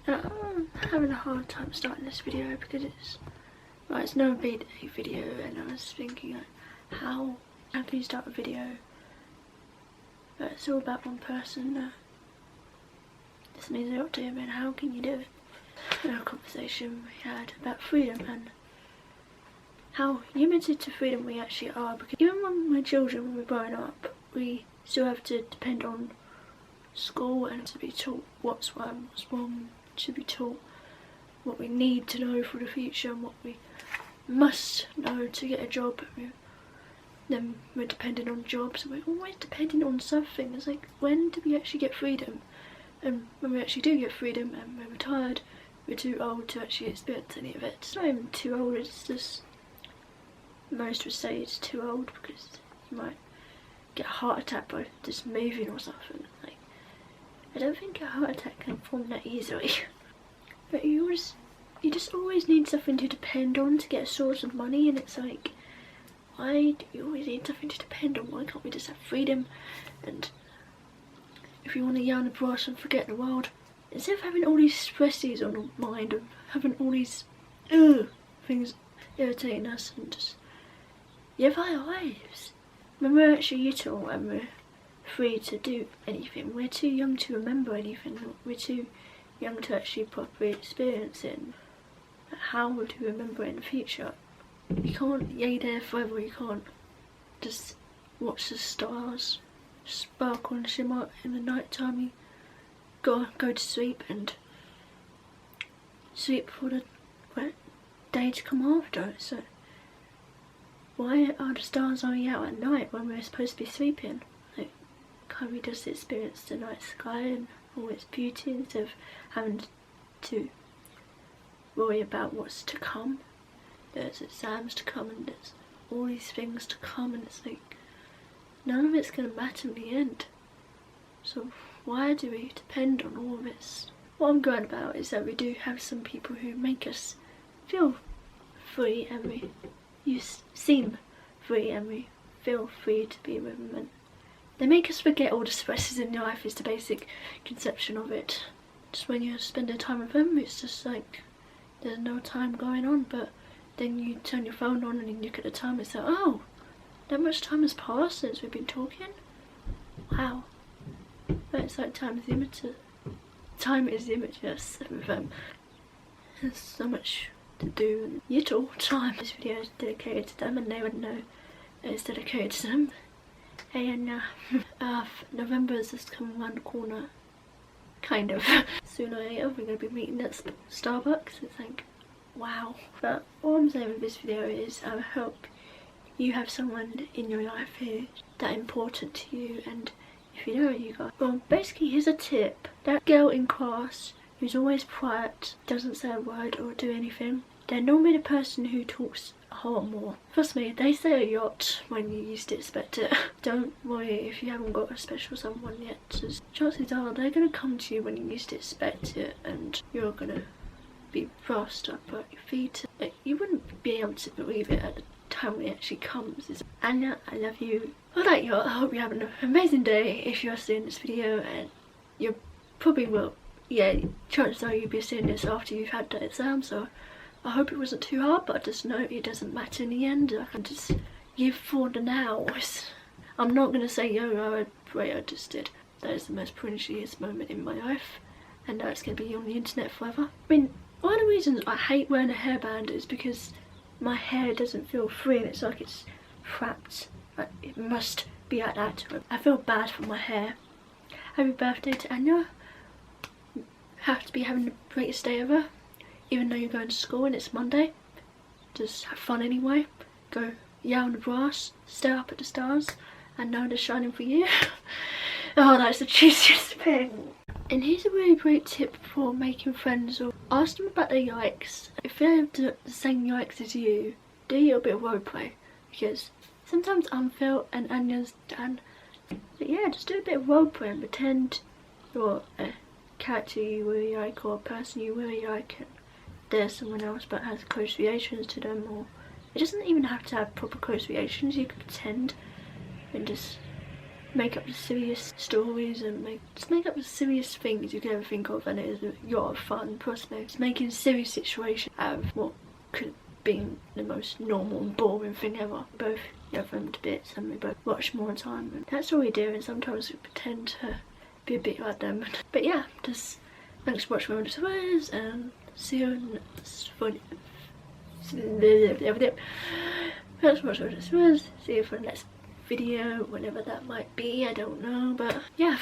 I'm having a hard time starting this video because it's no bday video, and I was thinking like, how can you start a video? But it's all about one person. This means a lot to him, and how can you do it? In our conversation we had about freedom and how limited to freedom we actually are, because even when we're children, when we're growing up, we still have to depend on school and to be taught what's right and what's wrong, to be taught what we need to know for the future and what we must know to get a job. Then we're dependent on jobs, and we're always depending on something. It's like, when do we actually get freedom? And when we actually do get freedom and we're retired, we're too old to actually experience any of it. It's not even too old, it's just, most would say it's too old because you might get a heart attack by just moving or something. Like, I don't think a heart attack can form that easily. But you just always need something to depend on to get a source of money, and it's like, why do you always need something to depend on? Why can't we just have freedom? And if you want to yarn the brass and forget the world, instead of having all these stresses on your mind, of having all these things irritating us, and just live our lives. When we're actually little and we're free to do anything, we're too young to remember anything. We're too young to actually properly experience it. How would you remember it in the future? You can't lay there forever. You can't just watch the stars sparkle and shimmer in the night time. You go to sleep and sleep for the day to come after. So why are the stars only out at night when we're supposed to be sleeping? Like, can't we just experience the night sky and all its beauty instead of having to worry about what's to come? There's exams to come and there's all these things to come, and it's like, none of it's going to matter in the end. So why do we depend on all of this? What I'm going about is that we do have some people who make us feel free, and you seem free, and we feel free to be with them, and they make us forget all the stresses in life. Is the basic conception of it. Just when you're spending time with them, it's just like there's no time going on, but then you turn your phone on and you look at the time and say, oh, that much time has passed since we've been talking? Wow. But it's like time is limited. Time is limitless with them. There's so much to do and little time. This video is dedicated to them, and they would know that it's dedicated to them. Hey, and November is just coming around the corner. Kind of. Sooner or later we're going to be meeting at Starbucks. It's like, wow. But all I'm saying with this video is I hope you have someone in your life who's that important to you, and if you don't, you got, well, basically here's a tip. That girl in class who's always quiet, doesn't say a word or do anything, they're normally the person who talks a whole lot more. Trust me, they say a lot when you used to expect it. Don't worry if you haven't got a special someone yet, because chances are they're going to come to you when you least expect it, and you're going to be thrust up at your feet. You wouldn't be able to believe it at the time when it actually comes. It's, Anya, I love you. Well, that you I hope you're having an amazing day if you're seeing this video, and you probably will. Yeah, chances are you'll be seeing this after you've had that exam, so I hope it wasn't too hard, but I just know it doesn't matter in the end. I can just live for the now. I'm not going to say yo, I pray I just did. That is the most cringiest moment in my life, and now it's going to be on the internet forever. I mean, one of the reasons I hate wearing a hairband is because my hair doesn't feel free, and it's like it's trapped. Like, it must be like that. I feel bad for my hair. Happy birthday to Anya. Have to be having the greatest day ever, even though you're going to school and it's Monday. Just have fun anyway. Go yell on the brass, stare up at the stars, and know they're shining for you. Oh, that's the cheesiest thing. And here's a really great tip for making friends. Or ask them about their yikes. If they have the same yikes as you, do a little bit of roleplay, because sometimes I'm Phil and Anya's Dan. But yeah, just do a bit of roleplay and pretend you're a character you really like, or a person you really like, and there's someone else but has close relations to them. Or it doesn't even have to have proper close relations. You can pretend and just make up the silliest stories and just make up the silliest things you can ever think of, and it is a lot of fun. Trust me, just making silly situations out of what could been the most normal and boring thing ever. We both love them to bits and we both watch more time, and that's all we do, and sometimes we pretend to be a bit like them. But yeah, just thanks for watching my videos and see you next video. Thanks for watching my videos, see you for the next video, whenever that might be, I don't know, but yeah.